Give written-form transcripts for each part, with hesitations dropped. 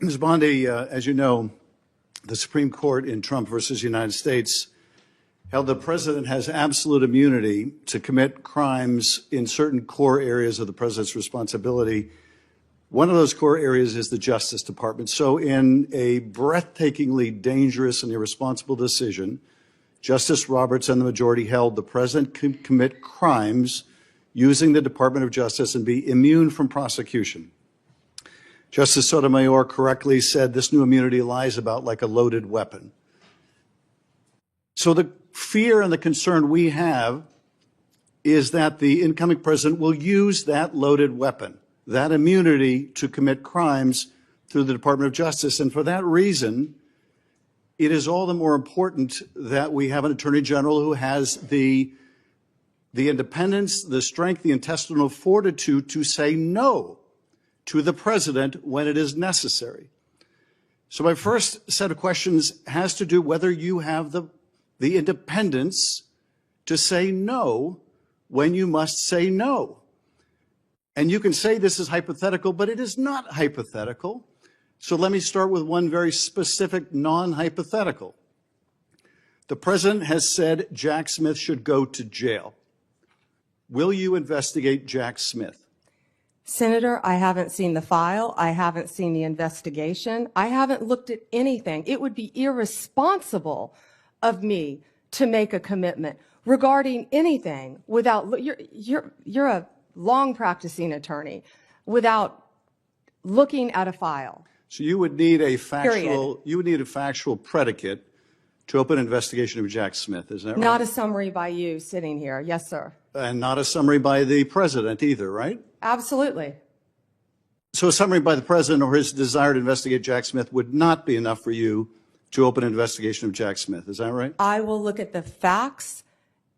Ms. Bondi, as you know, the Supreme Court in Trump versus United States held the president has absolute immunity to commit crimes in certain core areas of the president's responsibility. One of those core areas is the Justice Department. So in a breathtakingly dangerous and irresponsible decision, Justice Roberts and the majority held the president can commit crimes using the Department of Justice and be immune from prosecution. Justice Sotomayor correctly said this new immunity lies about like a loaded weapon. So the fear and the concern we have is that the incoming president will use that loaded weapon, that immunity, to commit crimes through the Department of Justice. And for that reason, it is all the more important that we have an attorney general who has the independence, the strength, the intestinal fortitude to say no to the president when it is necessary. So my first set of questions has to do whether you have the independence to say no when you must say no. And you can say this is hypothetical, but it is not hypothetical. So let me start with one very specific non-hypothetical. The president has said Jack Smith should go to jail. Will you investigate Jack Smith? Senator, I haven't seen the file. I haven't seen the investigation. I haven't looked at anything. It would be irresponsible of me to make a commitment regarding anything without, you're a long practicing attorney, without looking at a file. So you would need a factual predicate to open an investigation of Jack Smith, is that right? Not a summary by you sitting here. Yes, sir. And not a summary by the president either, right? Absolutely. So a summary by the president or his desire to investigate Jack Smith would not be enough for you to open an investigation of Jack Smith, is that right? I will look at the facts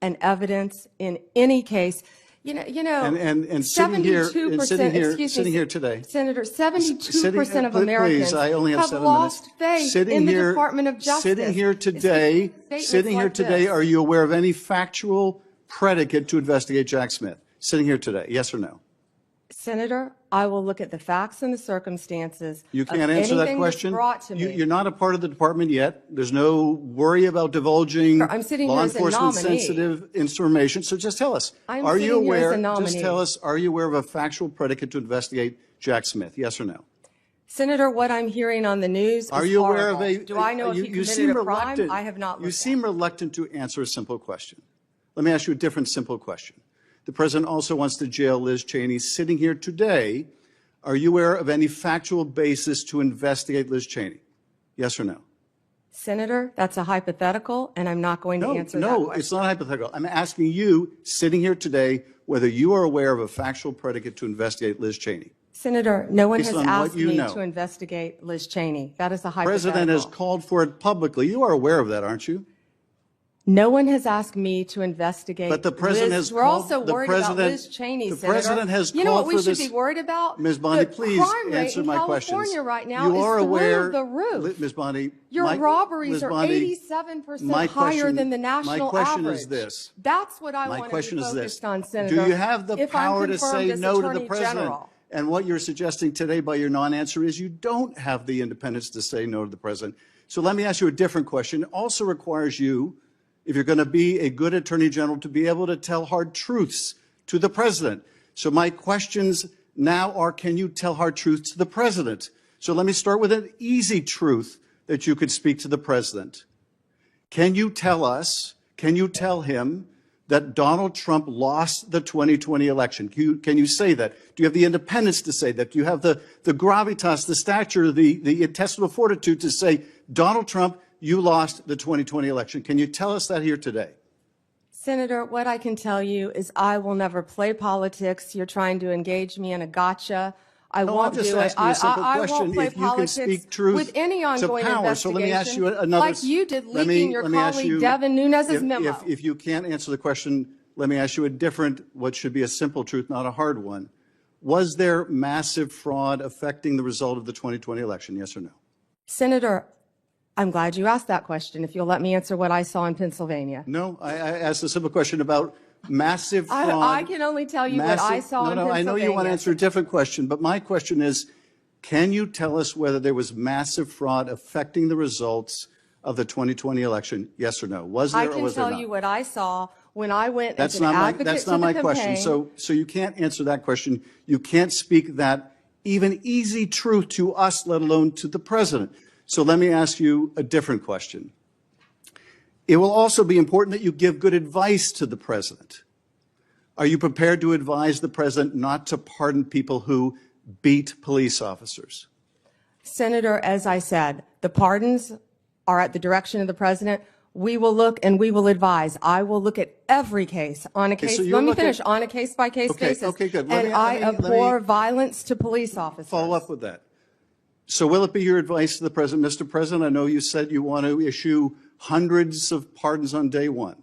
and evidence in any case. You know, and sitting here today, Senator, 72% of Americans have lost faith in the Department of Justice. Sitting here today, are you aware of any factual predicate to investigate Jack Smith? Sitting here today, yes or no? Senator, I will look at the facts and the circumstances. You can't answer that question. You're not a part of the department yet. There's no worry about divulging law enforcement sensitive information. So just tell us, are you aware? Just tell us, are you aware of a factual predicate to investigate Jack Smith? Yes or no? Senator, what I'm hearing on the news is horrible. Are you aware of a? Do I know if he committed a crime? I have not. You seem reluctant to answer a simple question. Let me ask you a different simple question. The president also wants to jail Liz Cheney. Sitting here today, are you aware of any factual basis to investigate Liz Cheney? Yes or no? Senator, that's a hypothetical, and I'm not going to answer that question. No, it's not hypothetical. I'm asking you, sitting here today, whether you are aware of a factual predicate to investigate Liz Cheney. Senator, no one has asked me to investigate Liz Cheney. That is a hypothetical. The president has called for it publicly. You are aware of that, aren't you? No one has asked me to investigate. But the president has We're also worried about Liz Cheney, Senator. The president has called for this. You know what we should be worried about? Ms. Bondi, please answer my questions. The crime rate in California right now is through the roof. Ms. Bondi, your robberies are 87% higher than the national average. My question is this. That's what I want to be focused on, Senator. Do you have the power to say no to the president? And what you're suggesting today by your non-answer is you don't have the independence to say no to the president. So let me ask you a different question. It also requires you, if you're going to be a good attorney general, to be able to tell hard truths to the president. So my questions now are, can you tell hard truths to the president? So let me start with an easy truth that you could speak to the president. Can you tell us, can you tell him that Donald Trump lost the 2020 election? Can you say that? Do you have the independence to say that? Do you have the gravitas, the stature, the intestinal fortitude to say, Donald Trump, you lost the 2020 election? Can you tell us that here today? Senator, what I can tell you is I will never play politics. You're trying to engage me in a gotcha. I won't do it. I won't play politics with any ongoing investigation. So let me ask you another. Like you did leaking your colleague Devin Nunes's memo. If you can't answer the question, let me ask you a different, what should be a simple truth, not a hard one. Was there massive fraud affecting the result of the 2020 election, yes or no? Senator, I'm glad you asked that question, if you'll let me answer what I saw in Pennsylvania. No, I asked a simple question about massive fraud. I can only tell you what I saw in Pennsylvania. I know you want to answer a different question, but my question is, Can you tell us whether there was massive fraud affecting the results of the 2020 election? Yes or no? Was there I or was there can tell not? you what I saw when I went That's as an not my, advocate that's to not the my campaign. question. So you can't answer that question. You can't speak that even easy truth to us, let alone to the president. So let me ask you a different question. It will also be important that you give good advice to the president. Are you prepared to advise the president not to pardon people who beat police officers? Senator, as I said, the pardons are at the direction of the president. We will look and we will advise. I will look at every case on a case. so Let me finish. On a case-by-case basis. Okay, good. And I abhor violence to police officers. Follow up with that. So will it be your advice to the president, Mr. President? I know you said you want to issue hundreds of pardons on day one.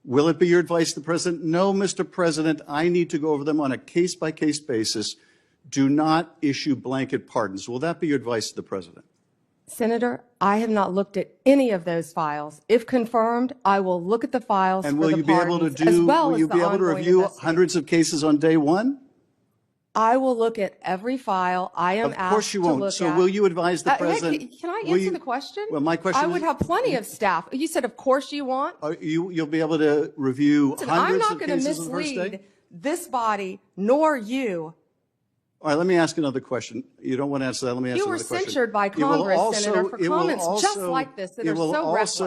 Will it be your advice to the president? No, Mr. President, I need to go over them on a case-by-case basis. Do not issue blanket pardons. Will that be your advice to the president? Senator, I have not looked at any of those files. If confirmed, I will look at the files And for will the you be able to pardons, as well will as you the be able to ongoing review investigation. hundreds of cases on day one? I will look at every file I am asked to look at. Of course you won't. So will you advise the president? Can I answer the question? Well, my question I would have plenty of staff. You said, of course you want. You'll be able to review Listen, hundreds I'm of not going to cases on the first mislead day? this body nor you. All right, let me ask another question. You don't want to answer that. Let me ask You were another question. censured by Congress, Senator, for comments just like this that are so reckless.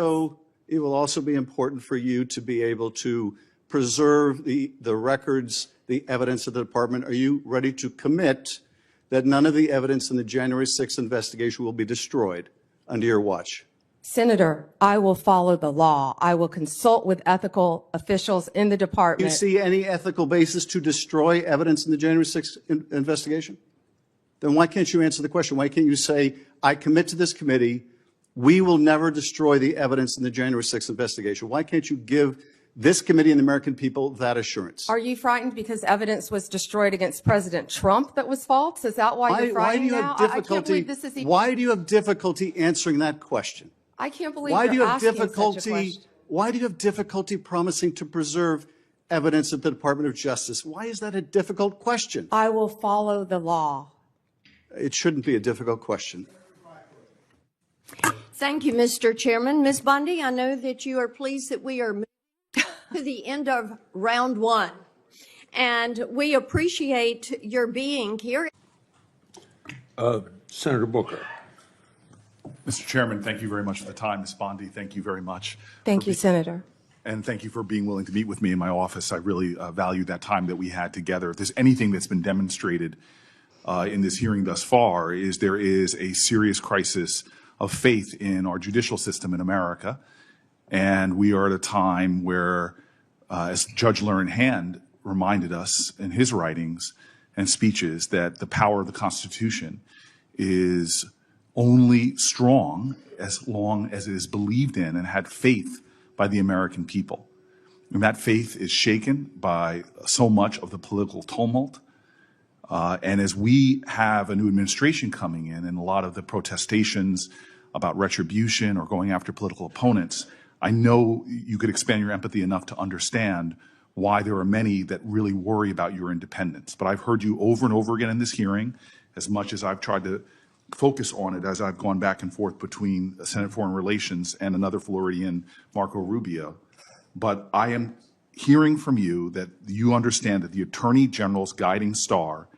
It will also be important for you to be able to preserve the records, the evidence of the department. Are you ready to commit that none of the evidence in the January 6th investigation will be destroyed under your watch? Senator, I will follow the law. I will consult with ethical officials in the Do department. you see any ethical basis to destroy evidence in the January 6th investigation? Then why can't you answer the question? Why can't you say, I commit to this committee, we will never destroy the evidence in the January 6th investigation? Why can't you give this committee and the American people that assurance? Are you frightened because evidence was destroyed against President Trump that was false? Is that why you're frightened now? I can't believe this is even... Why do you have difficulty answering that question? I can't believe you're asking such a question. Why do you have difficulty promising to preserve evidence at the Department of Justice? Why is that a difficult question? I will follow the law. It shouldn't be a difficult question. Thank you, Mr. Chairman. Ms. Bondi, I know that you are pleased that we are moving to the end of round one, and we appreciate your being here. Senator Booker. Mr. Chairman, thank you very much for the time. Ms. Bondi, thank you very much. Thank you, Senator. And thank you for being willing to meet with me in my office. I really value that time that we had together. If there's anything that's been demonstrated in this hearing thus far, is there is a serious crisis of faith in our judicial system in America. And we are at a time where, as Judge Learned Hand reminded us in his writings and speeches, that the power of the Constitution is only strong as long as it is believed in and had faith by the American people. And that faith is shaken by so much of the political tumult. And as we have a new administration coming in and a lot of the protestations about retribution or going after political opponents, I know you could expand your empathy enough to understand why there are many that really worry about your independence. But I've heard you over and over again in this hearing, as much as I've tried to focus on it as I've gone back and forth between Senate Foreign Relations and another Floridian, Marco Rubio. But I am hearing from you that you understand that the Attorney General's guiding star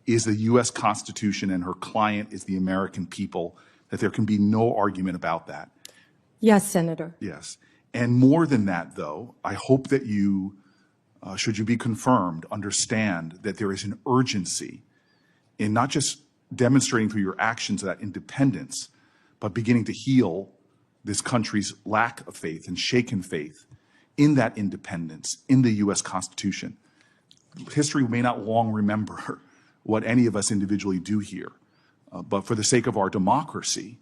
is the U.S. Constitution and her client is the American people, that there can be no argument about that. Yes, Senator. Yes. And more than that, though, I hope that you, should you be confirmed, understand that there is an urgency in not just demonstrating through your actions that independence, but beginning to heal this country's lack of faith and shaken faith in that independence, in the U.S. Constitution. History may not long remember what any of us individually do here, but for the sake of our democracy,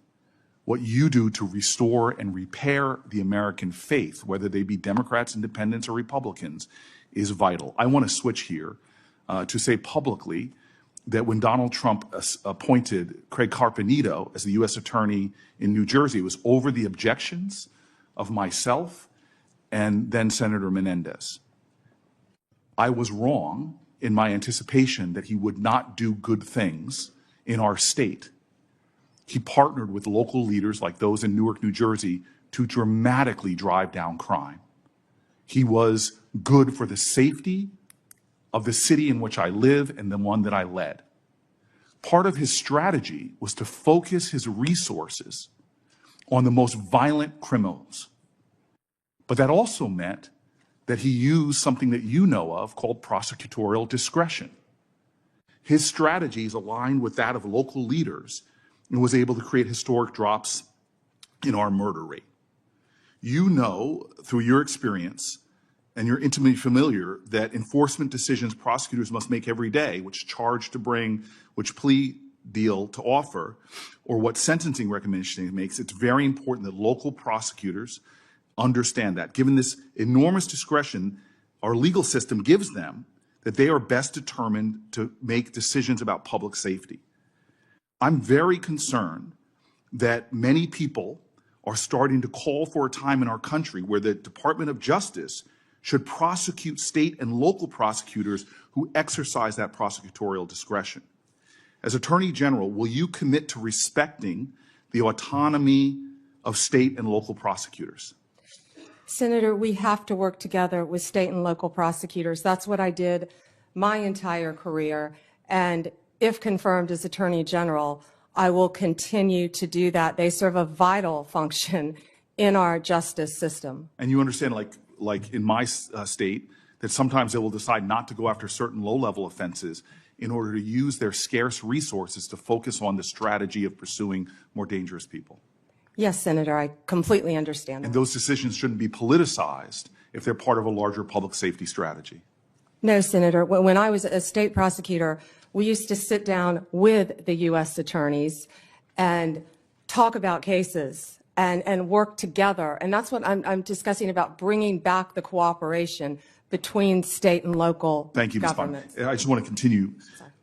what you do to restore and repair the American faith, whether they be Democrats, Independents, or Republicans, is vital. I want to switch here to say publicly that when Donald Trump appointed Craig Carpenito as the U.S. Attorney in New Jersey, it was over the objections of myself and then Senator Menendez. I was wrong in my anticipation that he would not do good things in our state. He partnered with local leaders like those in Newark, New Jersey, to dramatically drive down crime. He was good for the safety of the city in which I live and the one that I led. Part of his strategy was to focus his resources on the most violent criminals. But that also meant that he used something that you know of called prosecutorial discretion. His strategies aligned with that of local leaders and was able to create historic drops in our murder rate. You know, through your experience, and you're intimately familiar, that enforcement decisions prosecutors must make every day, which charge to bring, which plea deal to offer, or what sentencing recommendation it makes, it's very important that local prosecutors understand that. Given this enormous discretion our legal system gives them, that they are best determined to make decisions about public safety. I'm very concerned that many people are starting to call for a time in our country where the Department of Justice should prosecute state and local prosecutors who exercise that prosecutorial discretion. As Attorney General, will you commit to respecting the autonomy of state and local prosecutors? Senator, we have to work together with state and local prosecutors. That's what I did my entire career. And if confirmed as Attorney General, I will continue to do that. They serve a vital function in our justice system. And you understand, like in my state, that sometimes they will decide not to go after certain low-level offenses in order to use their scarce resources to focus on the strategy of pursuing more dangerous people. Yes, Senator, I completely understand that. And those decisions shouldn't be politicized if they're part of a larger public safety strategy. No, Senator. When I was a state prosecutor, we used to sit down with the U.S. attorneys and talk about cases and work together. And that's what I'm discussing about bringing back the cooperation between state and local Thank you, Ms. governments. Bondi. I just want to continue.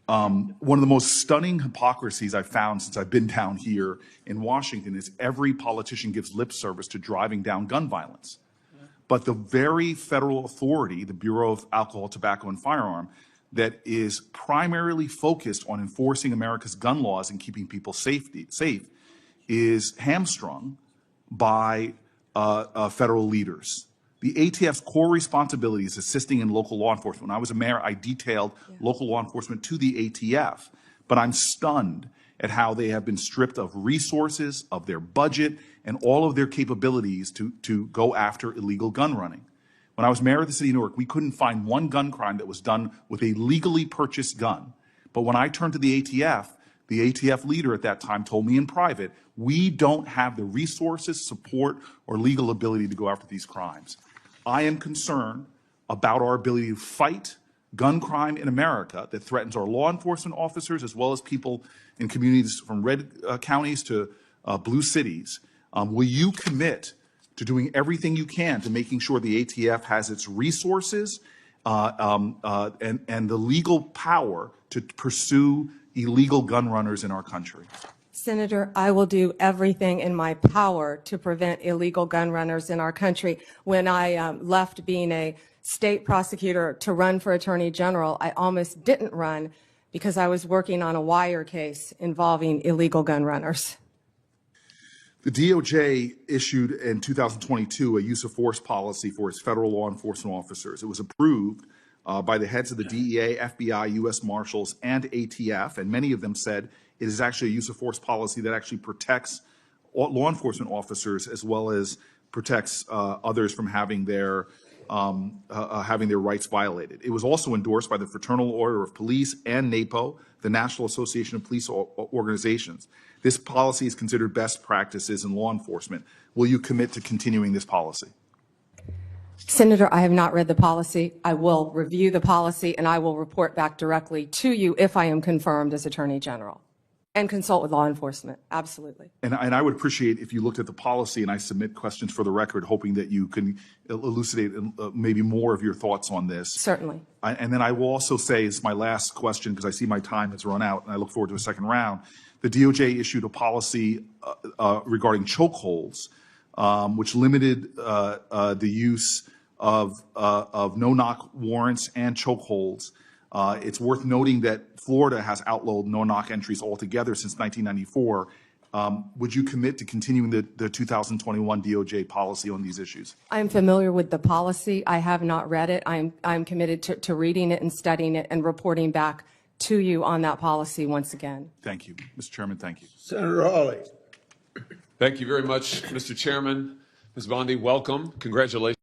One of the most stunning hypocrisies I've found since I've been down here in Washington is every politician gives lip service to driving down gun violence. But the very federal authority, the Bureau of Alcohol, Tobacco, and Firearm, that is primarily focused on enforcing America's gun laws and keeping people safe, is hamstrung by federal leaders. The ATF's core responsibility is assisting in local law enforcement. When I was a mayor, I detailed local law enforcement to the ATF, but I'm stunned at how they have been stripped of resources, of their budget, and all of their capabilities to go after illegal gun running. When I was mayor of the city of Newark, we couldn't find one gun crime that was done with a legally purchased gun. But when I turned to the ATF leader at that time told me in private, we don't have the resources, support, or legal ability to go after these crimes. I am concerned about our ability to fight gun crime in America that threatens our law enforcement officers as well as people in communities from red counties to blue cities. Will you commit to doing everything you can to making sure the ATF has its resources and the legal power to pursue illegal gun runners in our country? Senator, I will do everything in my power to prevent illegal gun runners in our country. When I left being a state prosecutor to run for Attorney General, I almost didn't run because I was working on a wire case involving illegal gun runners. The DOJ issued in 2022 a use of force policy for its federal law enforcement officers. It was approved by the heads of the DEA, FBI, U.S. Marshals, and ATF, and many of them said it is actually a use of force policy that actually protects law enforcement officers as well as protects others from having their rights violated. It was also endorsed by the Fraternal Order of Police and NAPO, the National Association of Police Organizations. This policy is considered best practices in law enforcement. Will you commit to continuing this policy? Senator, I have not read the policy. I will review the policy, and I will report back directly to you if I am confirmed as Attorney General, and consult with law enforcement. Absolutely. And I would appreciate if you looked at the policy and I submit questions for the record, hoping that you can elucidate maybe more of your thoughts on this. Certainly. And then I will also say, as my last question, because I see my time has run out and I look forward to a second round, the DOJ issued a policy regarding chokeholds, which limited the use of no-knock warrants and chokeholds It's worth noting that Florida has outlawed no-knock entries altogether since 1994. Would you commit to continuing the 2021 DOJ policy on these issues? I'm familiar with the policy. I have not read it. I'm committed to reading it and studying it and reporting back to you on that policy once again. Thank you. Mr. Chairman, thank you. Senator Hawley. Thank you very much, Mr. Chairman. Ms. Bondi, welcome. Congratulations.